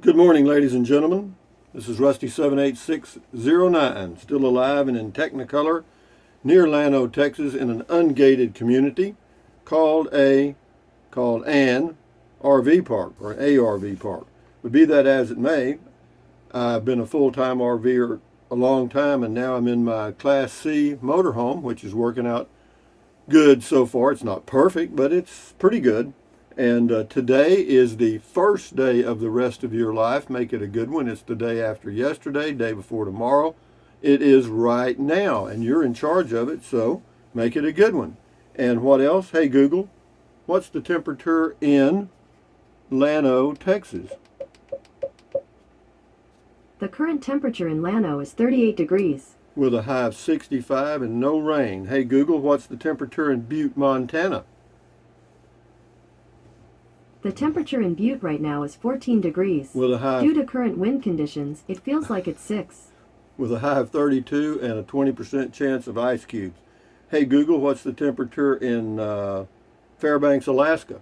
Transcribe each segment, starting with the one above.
Good morning, ladies and gentlemen. This is Rusty 78609, still alive and in Technicolor, near Llano, Texas, in an ungated community called an RV park, or an ARV park. But be that as it may, I've been a full-time RVer a long time, and now I'm in my Class C motorhome, which is working out good so far. It's not perfect, but it's pretty good. And today is the first day of the rest of your life. Make it a good one. It's the day after yesterday, day before tomorrow. It is right now, and you're in charge of it, so make it a good one. And what else? Hey, Google, what's the temperature in Llano, Texas? The current temperature in Llano is 38 degrees. With a high of 65 and no rain. Hey, Google, what's the temperature in Butte, Montana? The temperature in Butte right now is 14 degrees. With a high Due to current wind conditions, it feels like it's 6. With a high of 32 and a 20% chance of ice cubes. Hey, Google, what's the temperature in Fairbanks, Alaska?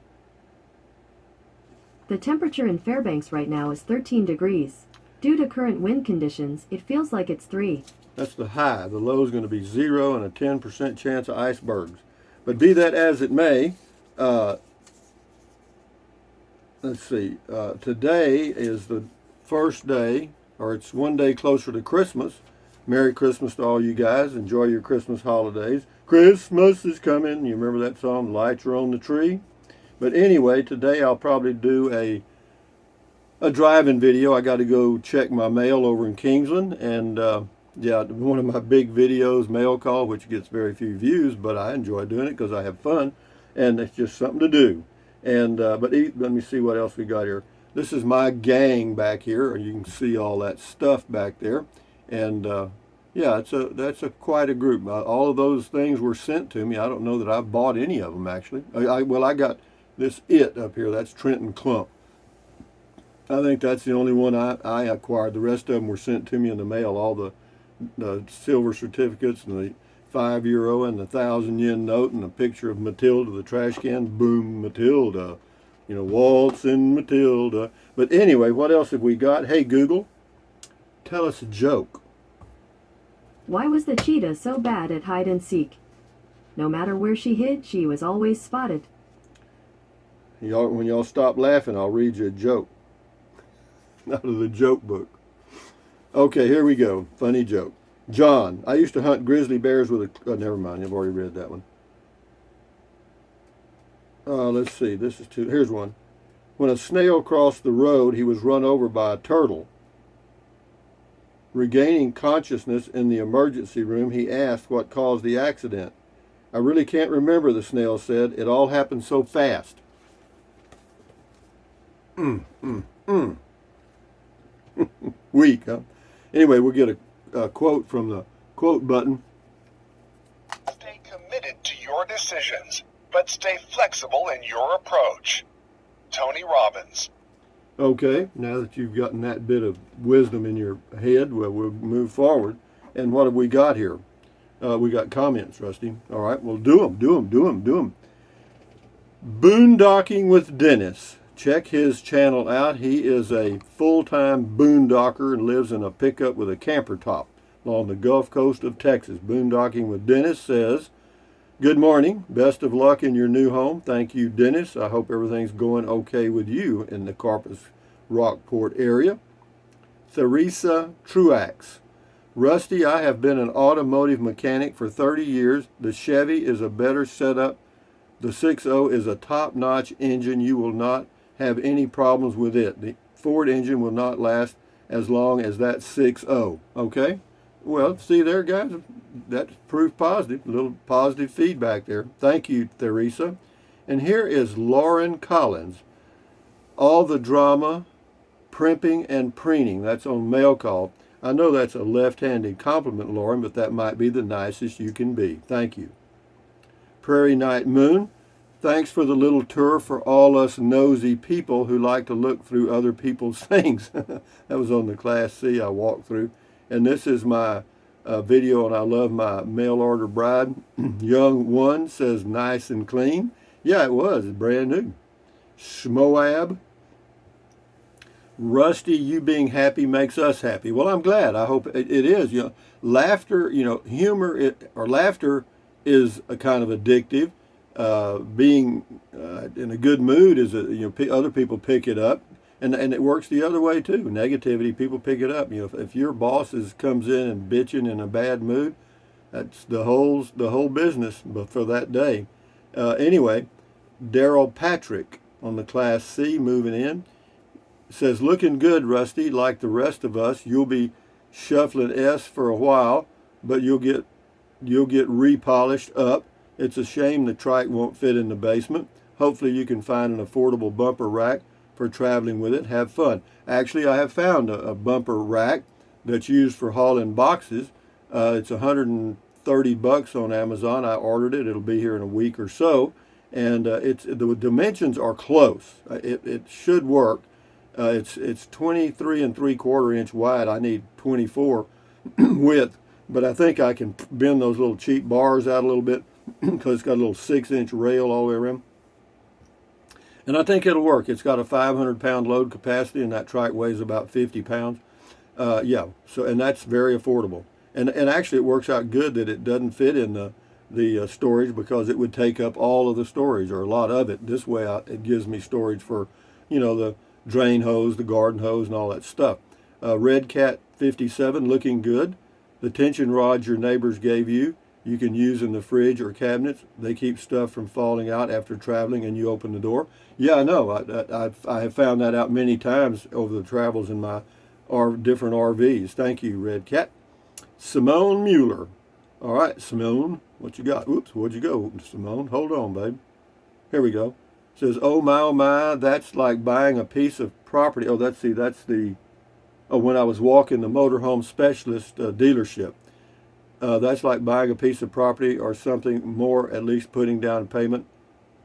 The temperature in Fairbanks right now is 13 degrees. Due to current wind conditions, it feels like it's 3. That's the high. The low is going to be 0 and a 10% chance of icebergs. But be that as it may, let's see, today is the first day, or it's one day closer to Christmas. Merry Christmas to all you guys. Enjoy your Christmas holidays. Christmas is coming. You remember that song, The Lights Are on the Tree? But anyway, today I'll probably do a driving video. I got to go check my mail over in Kingsland, and yeah, one of my big videos, mail call, which gets very few views, but I enjoy doing it because I have fun, and it's just something to do. And let me see what else we got here. This is my gang back here. You can see all that stuff back there, and yeah, that's quite a group. All of those things were sent to me. I don't know that I've bought any of them actually. Well, I got this up here. That's Trenton Clump. I think that's the only one I acquired. The rest of them were sent to me in the mail. All the silver certificates and the €5 and the 1,000 yen note and a picture of Matilda, the trash can. Boom, Matilda. You know, waltzing Matilda. But anyway, what else have we got? Hey, Google, tell us a joke. Why was the cheetah so bad at hide and seek? No matter where she hid, she was always spotted. When y'all stop laughing, I'll read you a joke out of the joke book. Okay, here we go. Funny joke. John, I used to hunt grizzly bears with a... never mind, I've already read that one. Let's see, here's one. When a snail crossed the road, he was run over by a turtle. Regaining consciousness in the emergency room, he asked what caused the accident. I really can't remember, the snail said. It all happened so fast. Weak, huh? Anyway, we'll get a quote from the quote button. Stay committed to your decisions, but stay flexible in your approach. Tony Robbins. Okay, now that you've gotten that bit of wisdom in your head, well, we'll move forward. And what have we got here? We got comments, Rusty. All right, well, do them. Boondocking with Dennis. Check his channel out. He is a full-time boondocker and lives in a pickup with a camper top along the Gulf Coast of Texas. Boondocking with Dennis says, good morning. Best of luck in your new home. Thank you, Dennis. I hope everything's going okay with you in the Corpus Rockport area. Theresa Truax. Rusty, I have been an automotive mechanic for 30 years. The Chevy is a better setup. The 6.0 is a top-notch engine. You will not have any problems with it. The Ford engine will not last as long as that 6.0. Okay? Well, see there, guys? That's proof positive. A little positive feedback there. Thank you, Theresa. And here is Lauren Collins. All the drama, primping and preening. That's on Mail Call. I know that's a left-handed compliment, Lauren, but that might be the nicest you can be. Thank you. Prairie Night Moon. Thanks for the little tour for all us nosy people who like to look through other people's things. That was on the Class C I walked through. And this is my video on I Love My Mail Order Bride. Young One says nice and clean. Yeah, it was. It's brand new. Schmoab. Rusty, you being happy makes us happy. Well, I'm glad. I hope it is. Laughter, humor or laughter is a kind of addictive. Being in a good mood is other people pick it up, and it works the other way too. Negativity, people pick it up. If your boss comes in and bitching in a bad mood, that's the whole business for that day. Anyway, Daryl Patrick on the Class C moving in says, looking good, Rusty. Like the rest of us, you'll be shuffling S for a while, but you'll get repolished up. It's a shame the trike won't fit in the basement. Hopefully you can find an affordable bumper rack for traveling with it. Have fun. Actually, I have found a bumper rack that's used for hauling boxes. It's $130 on Amazon. I ordered it. It'll be here in a week or so, and the dimensions are close. It should work. It's 23 3/4 inch wide. I need 24 width, but I think I can bend those little cheap bars out a little bit because it's got a little 6-inch rail all the way around. And I think it'll work. It's got a 500-pound load capacity, and that trike weighs about 50 pounds. And that's very affordable. And actually, it works out good that it doesn't fit in the storage, because it would take up all of the storage, or a lot of it. This way, it gives me storage for, the drain hose, the garden hose, and all that stuff. Red Cat 57, looking good. The tension rods your neighbors gave you can use in the fridge or cabinets. They keep stuff from falling out after traveling, and you open the door. Yeah, I know. I have found that out many times over the travels in my different RVs. Thank you, Red Cat. Simone Mueller. All right, Simone, what you got? Oops, where'd you go, Simone? Hold on, babe. Here we go. Says, oh my, that's like buying a piece of property. Oh, when I was walking the motorhome specialist dealership. That's like buying a piece of property or something more, at least putting down a payment.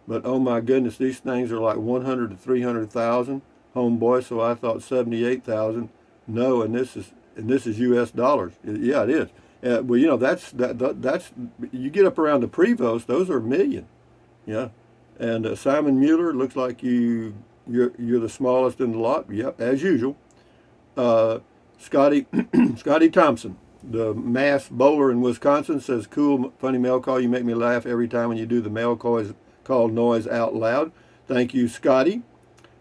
But oh my goodness, these things are like 100 to 300,000, homeboy. So I thought 78,000. No, and this is U.S. dollars. Yeah, it is. Well, that's you get up around the Prevost, those are a million. Yeah. And Simon Mueller, looks like you're the smallest in the lot. Yep, as usual. Scotty Thompson, the mass bowler in Wisconsin, says, cool, funny mail call. You make me laugh every time when you do the mail call noise out loud. Thank you, Scotty.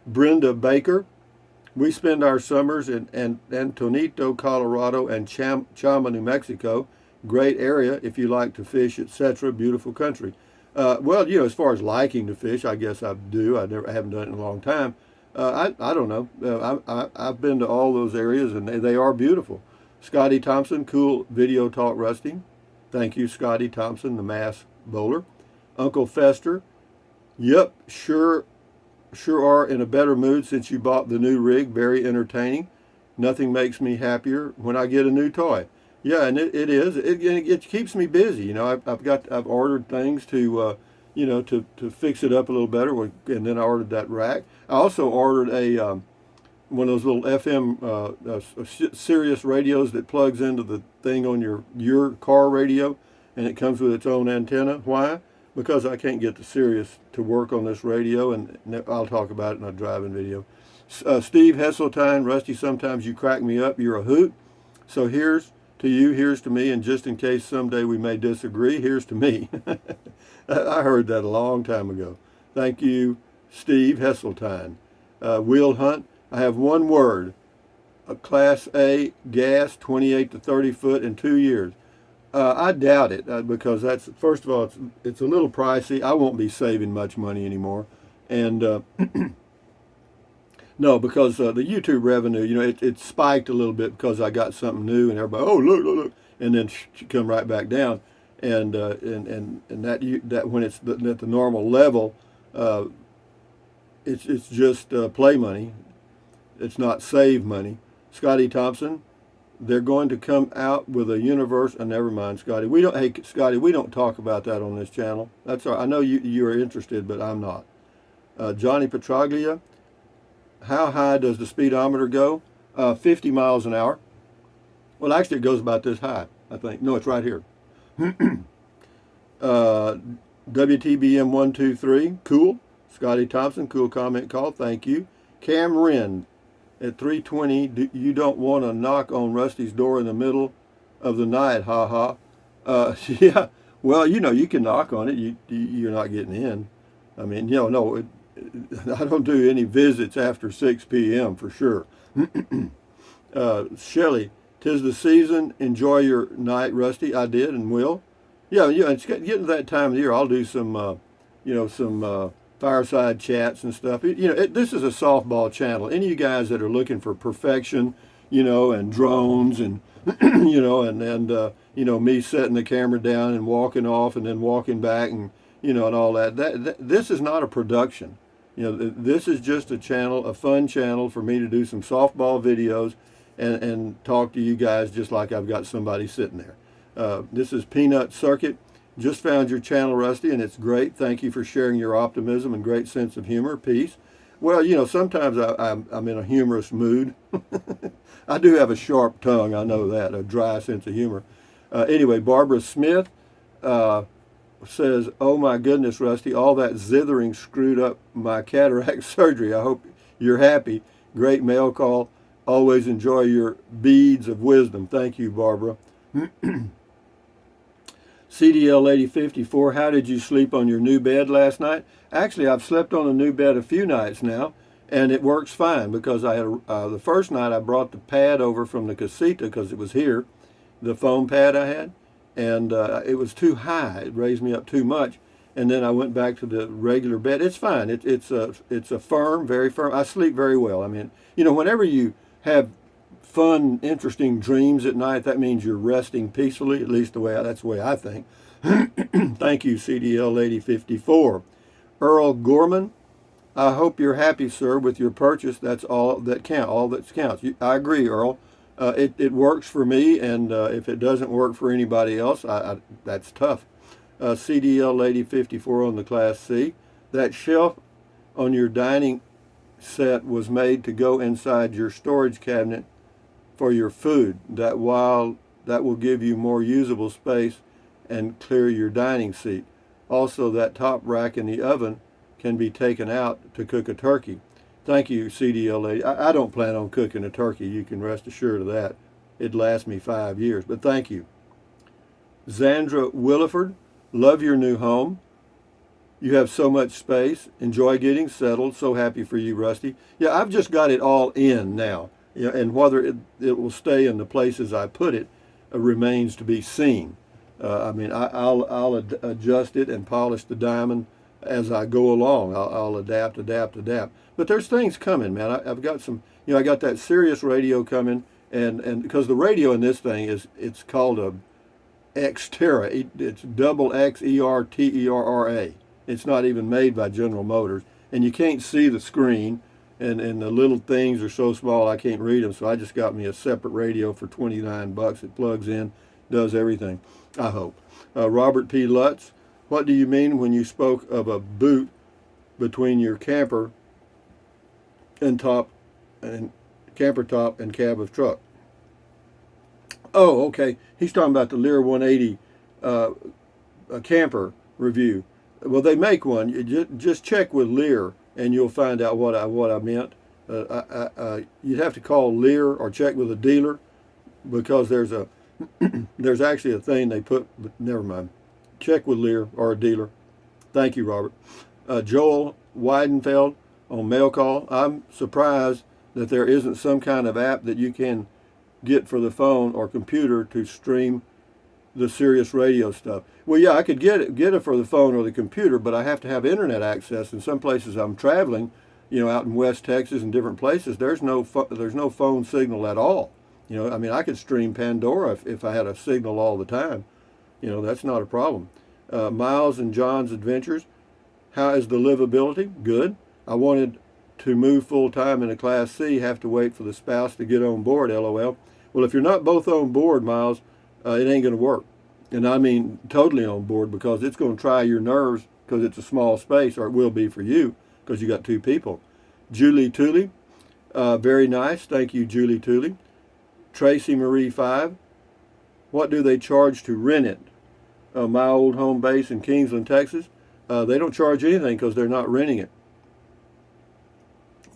Brenda Baker, we spend our summers in Antonito, Colorado, and Chama, New Mexico. Great area if you like to fish, etc. Beautiful country. Well, as far as liking to fish, I guess I do. I haven't done it in a long time. I don't know. I've been to all those areas, and they are beautiful. Scotty Thompson, cool video talk, Rusty. Thank you, Scotty Thompson, the mass bowler. Uncle Fester, yep, sure are in a better mood since you bought the new rig. Very entertaining. Nothing makes me happier when I get a new toy. Yeah, and it is. It keeps me busy. I've ordered things to to fix it up a little better, and then I ordered that rack. I also ordered one of those little FM Sirius radios that plugs into the thing on your car radio, and it comes with its own antenna. Why? Because I can't get the Sirius to work on this radio, and I'll talk about it in a driving video. Steve Hesseltine, Rusty, sometimes you crack me up. You're a hoot. So here's to you, here's to me, and just in case someday we may disagree, here's to me. I heard that a long time ago. Thank you, Steve Hesseltine. Will Hunt, I have one word. A Class A gas, 28 to 30 foot in 2 years. I doubt it, because first of all, it's a little pricey. I won't be saving much money anymore. And no, because the YouTube revenue, it spiked a little bit because I got something new, and everybody, oh, look, and then come right back down. And that when it's at the normal level, it's just play money. It's not save money. Scotty Thompson, they're going to come out with a universe. Never mind, Scotty. Scotty, we don't talk about that on this channel. That's all right. I know you are interested, but I'm not. Johnny Petraglia, how high does the speedometer go? 50 miles an hour. Well, actually, it goes about this high, I think. No, it's right here. WTBM 123, cool. Scotty Thompson, cool comment call. Thank you. Cam Wren, at 3:20. You don't want to knock on Rusty's door in the middle of the night, ha ha. Yeah, well, you can knock on it. You're not getting in. I mean, no, I don't do any visits after 6 p.m. for sure. Shelley, 'tis the season. Enjoy your night, Rusty. I did and will. Yeah, it's getting to that time of the year. I'll do some, some fireside chats and stuff. This is a softball channel. Any of you guys that are looking for perfection, and drones and, me setting the camera down and walking off and then walking back and, and all that. This is not a production. This is just a channel, a fun channel for me to do some softball videos and talk to you guys just like I've got somebody sitting there. This is Peanut Circuit. Just found your channel, Rusty, and it's great. Thank you for sharing your optimism and great sense of humor. Peace. Well, sometimes I'm in a humorous mood. I do have a sharp tongue, I know that, a dry sense of humor. Anyway, Barbara Smith says, oh my goodness, Rusty, all that zithering screwed up my cataract surgery. I hope you're happy. Great mail call. Always enjoy your beads of wisdom. Thank you, Barbara. CDL Lady 54, how did you sleep on your new bed last night? Actually, I've slept on a new bed a few nights now, and it works fine because I had the first night I brought the pad over from the casita because it was here, the foam pad I had, and it was too high. It raised me up too much, and then I went back to the regular bed. It's fine. It's a firm, very firm. I sleep very well. I mean, whenever you have fun, interesting dreams at night, that means you're resting peacefully, at least that's the way I think. Thank you, CDL Lady 54. Earl Gorman, I hope you're happy, sir, with your purchase. That's all that counts. I agree, Earl. It works for me, and if it doesn't work for anybody else, that's tough. CDL Lady 54 on the Class C. That shelf on your dining set was made to go inside your storage cabinet for your food. That will give you more usable space and clear your dining seat. Also, that top rack in the oven can be taken out to cook a turkey. Thank you, CDL Lady. I don't plan on cooking a turkey. You can rest assured of that. It'd last me 5 years, but thank you. Zandra Williford, love your new home. You have so much space. Enjoy getting settled. So happy for you, Rusty. Yeah, I've just got it all in now. And whether it will stay in the places I put it remains to be seen. I'll adjust it and polish the diamond as I go along. I'll adapt. But there's things coming, man. I've got some, I got that Sirius radio coming, and because the radio in this thing it's called a Xterra. It's double XERTERRA. It's not even made by General Motors, and you can't see the screen, and the little things are so small I can't read them. So I just got me a separate radio for $29. It plugs in, does everything. I hope. Robert P. Lutz, what do you mean when you spoke of a boot between your camper top and cab of truck? Oh, okay. He's talking about the Lear 180 camper review. Well, they make one. You just check with Lear, and you'll find out what I meant. You'd have to call Lear or check with a dealer, because there's actually a thing they put. But never mind. Check with Lear or a dealer. Thank you, Robert. Joel Weidenfeld on Mail Call. I'm surprised that there isn't some kind of app that you can get for the phone or computer to stream the Sirius radio stuff. Well, yeah, I could get it for the phone or the computer, but I have to have internet access. In some places I'm traveling, out in West Texas and different places, there's no phone signal at all. I could stream Pandora if I had a signal all the time. That's not a problem. Miles and John's Adventures. How is the livability? Good. I wanted to move full time in a Class C, have to wait for the spouse to get on board, LOL. Well, if you're not both on board, Miles, it ain't going to work. And I mean totally on board, because it's going to try your nerves because it's a small space, or it will be for you because you got two people. Julie Tooley, very nice. Thank you, Julie Tooley. Tracy Marie 5, what do they charge to rent it? My old home base in Kingsland, Texas. They don't charge anything because they're not renting it.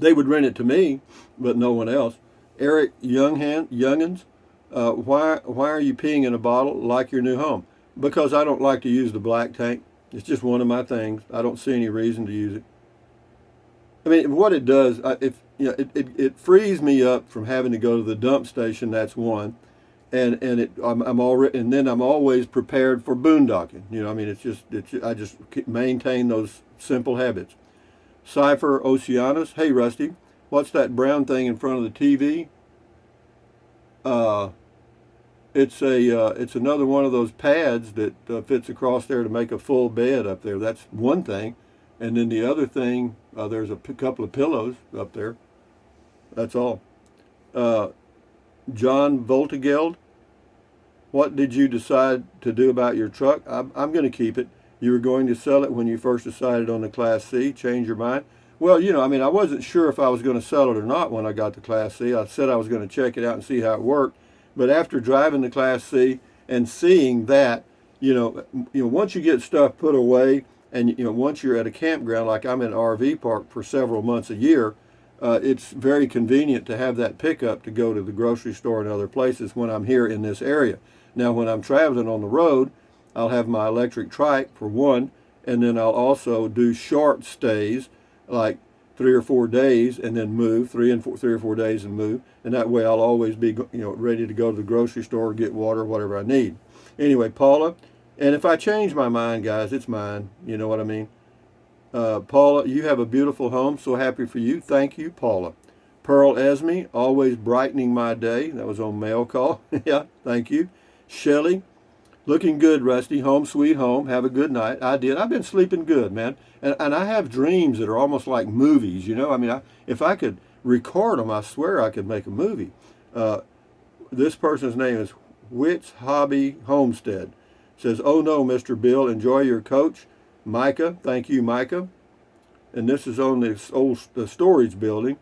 They would rent it to me, but no one else. Eric Youngins, why are you peeing in a bottle like your new home? Because I don't like to use the black tank. It's just one of my things. I don't see any reason to use it. I mean, what it does, it frees me up from having to go to the dump station. That's one, I'm already, and then I'm always prepared for boondocking. I mean, I just maintain those simple habits. Cypher Oceanus, hey Rusty, what's that brown thing in front of the TV? It's another one of those pads that fits across there to make a full bed up there. That's one thing. And then the other thing, there's a couple of pillows up there. That's all. John Voltigeld, what did you decide to do about your truck? I'm going to keep it. You were going to sell it when you first decided on the Class C. Change your mind? Well, I wasn't sure if I was going to sell it or not when I got the Class C. I said I was going to check it out and see how it worked. But after driving the Class C and seeing that, once you get stuff put away, and once you're at a campground, like I'm in an RV park for several months a year, it's very convenient to have that pickup to go to the grocery store and other places when I'm here in this area. Now, when I'm traveling on the road, I'll have my electric trike for one, and then I'll also do short stays, like 3 or 4 days, and then move 3 or 4 days and move, and that way I'll always be ready to go to the grocery store, get water, whatever I need. Anyway, Paula. And if I change my mind, guys, it's mine. You know what I mean? Paula, you have a beautiful home. So happy for you. Thank you, Paula. Pearl Esme, always brightening my day. That was on mail call. Yeah, thank you. Shelly, looking good, Rusty. Home sweet home. Have a good night. I did. I've been sleeping good, man. And I have dreams that are almost like movies, I mean, if I could record them, I swear I could make a movie. This person's name is Wits Hobby Homestead. Says, oh no, Mr. Bill, enjoy your coach. Micah, thank you, Micah. And this is on this the storage building.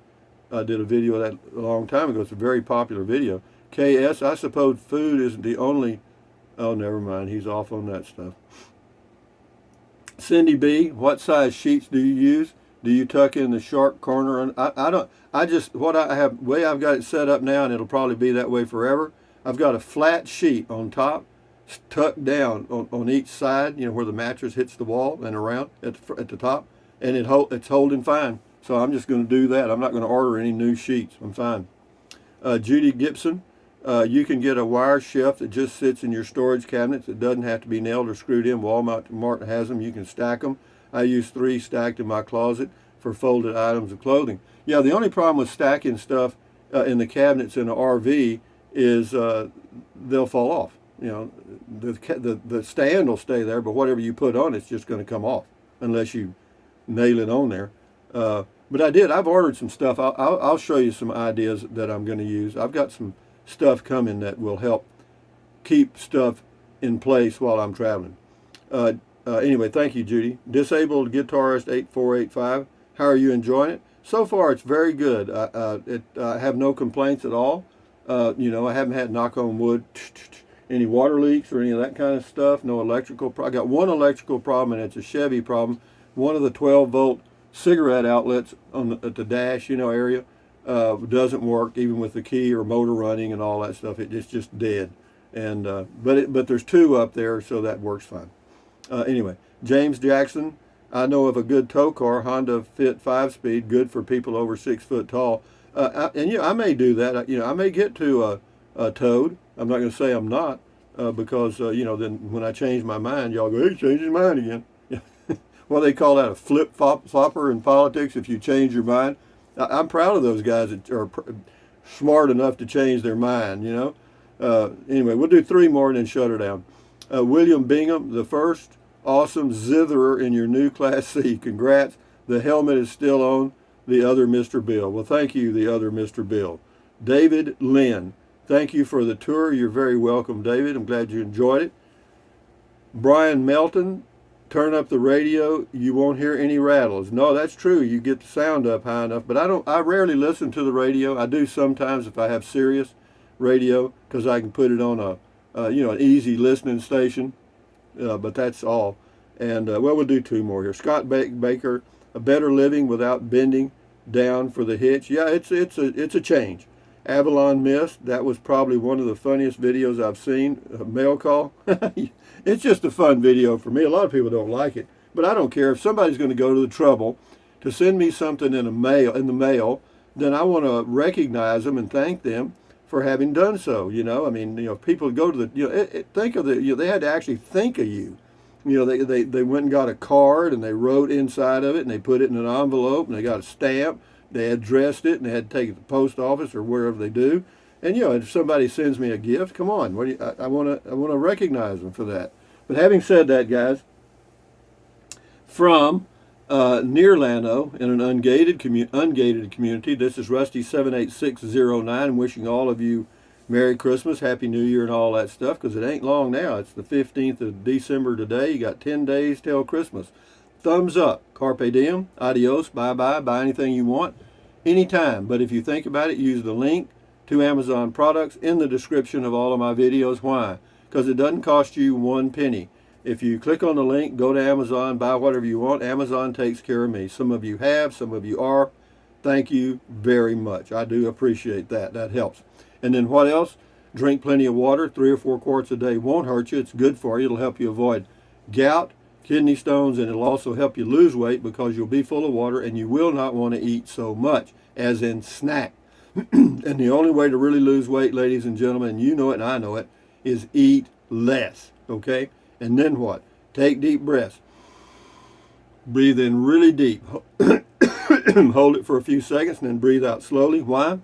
I did a video of that a long time ago. It's a very popular video. KS, I suppose food isn't the only... Oh, never mind. He's off on that stuff. Cindy B, what size sheets do you use? Do you tuck in the sharp corner? Way I've got it set up now, and it'll probably be that way forever. I've got a flat sheet on top, tucked down on each side, where the mattress hits the wall and around at the top, and it's holding fine. So I'm just going to do that. I'm not going to order any new sheets. I'm fine. Judy Gibson, you can get a wire shelf that just sits in your storage cabinets. It doesn't have to be nailed or screwed in. Walmart has them. You can stack them. I use 3 stacked in my closet for folded items of clothing. Yeah, the only problem with stacking stuff in the cabinets in an RV is they'll fall off. The stand will stay there, but whatever you put on it's just going to come off unless you nail it on there. But I've ordered some stuff. I'll show you some ideas that I'm going to use. I've got some stuff coming that will help keep stuff in place while I'm traveling. Anyway, thank you, Judy. Disabled Guitarist 8485. How are you enjoying it? So far, it's very good. I have no complaints at all. I haven't had, knock on wood, any water leaks or any of that kind of stuff. No electrical problem. I got one electrical problem, and it's a Chevy problem. One of the 12-volt cigarette outlets at the dash, area doesn't work, even with the key or motor running and all that stuff. It's just dead. And but there's 2 up there, so that works fine. Anyway, James Jackson, I know of a good tow car, Honda Fit 5-speed, good for people over 6 foot tall. I may do that. I may get to a Toad. I'm not going to say I'm not, because then when I change my mind, y'all go, hey, change his mind again. Well, they call that a flip-flopper in politics. If you change your mind, I'm proud of those guys that are smart enough to change their mind. Anyway, we'll do 3 more and then shut her down. William Bingham, the first awesome zitherer in your new Class C. Congrats. The helmet is still on. The other Mr. Bill. Well, thank you, the other Mr. Bill. David Lynn, thank you for the tour. You're very welcome, David. I'm glad you enjoyed it. Brian Melton, turn up the radio. You won't hear any rattles. No, that's true. You get the sound up high enough. But I rarely listen to the radio. I do sometimes if I have Sirius radio, because I can put it on an easy listening station. But that's all. And we'll do 2 more here. Scott Baker, a better living without bending down for the hitch. Yeah, it's a change. Avalon Mist, that was probably one of the funniest videos I've seen. Mail call. It's just a fun video for me. A lot of people don't like it, but I don't care. If somebody's going to go to the trouble to send me something in the mail, then I want to recognize them and thank them for having done so. I mean, people go to the, think of the, they had to actually think of you. They went and got a card and they wrote inside of it and they put it in an envelope and they got a stamp. They addressed it and they had to take it to the post office or wherever they do. And if somebody sends me a gift, come on, I want to recognize them for that. But having said that, guys, from near Llano in an ungated community, this is Rusty 78609, wishing all of you Merry Christmas, Happy New Year, and all that stuff, because it ain't long now. It's the 15th of December today. You got 10 days till Christmas. Thumbs up. Carpe diem. Adios. Bye-bye. Buy anything you want anytime. But if you think about it, use the link to Amazon products in the description of all of my videos. Why? Because it doesn't cost you 1 penny. If you click on the link, go to Amazon, buy whatever you want. Amazon takes care of me. Some of you have, some of you are. Thank you very much. I do appreciate that. That helps. And then what else? Drink plenty of water. 3 or 4 quarts a day won't hurt you. It's good for you. It'll help you avoid gout, kidney stones, and it'll also help you lose weight because you'll be full of water and you will not want to eat so much, as in snack. And the only way to really lose weight, ladies and gentlemen, and you know it and I know it, is eat less, okay? And then what? Take deep breaths. Breathe in really deep. Hold it for a few seconds and then breathe out slowly. Why?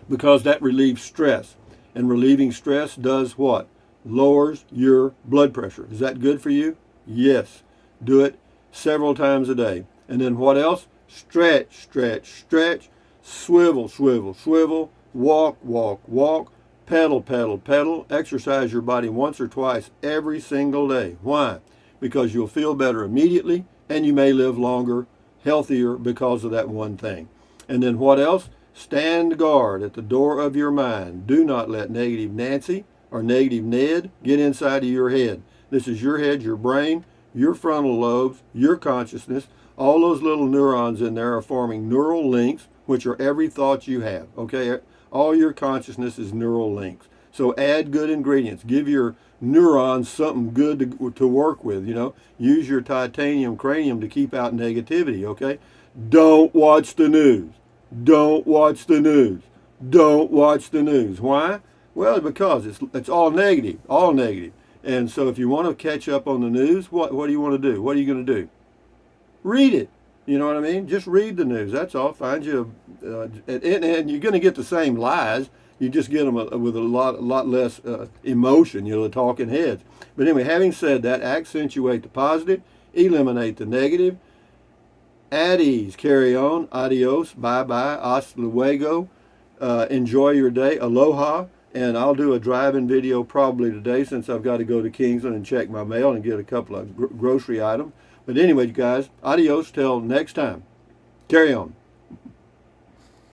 Because that relieves stress. And relieving stress does what? Lowers your blood pressure. Is that good for you? Yes. Do it several times a day. And then what else? Stretch, stretch, stretch. Swivel, swivel, swivel. Walk, walk, walk. Pedal, pedal, pedal. Exercise your body once or twice every single day. Why? Because you'll feel better immediately and you may live longer, healthier because of that one thing. And then what else? Stand guard at the door of your mind. Do not let negative Nancy or negative Ned get inside of your head. This is your head, your brain, your frontal lobes, your consciousness. All those little neurons in there are forming neural links, which are every thought you have. Okay? All your consciousness is neural links. So add good ingredients. Give your neurons something good to work with. Use your titanium cranium to keep out negativity. Okay? Don't watch the news. Don't watch the news. Don't watch the news. Why? Well, because it's all negative, all negative. And so if you want to catch up on the news, what do you want to do? What are you going to do? Read it. You know what I mean? Just read the news. That's all. Find you, and you're going to get the same lies. You just get them with a lot less emotion. The talking heads. But anyway, having said that, accentuate the positive, eliminate the negative. At ease, carry on, adios, bye-bye, hasta luego, enjoy your day, aloha, and I'll do a driving video probably today since I've got to go to Kingsland and check my mail and get a couple of grocery items. But anyway, you guys, adios till next time. Carry on.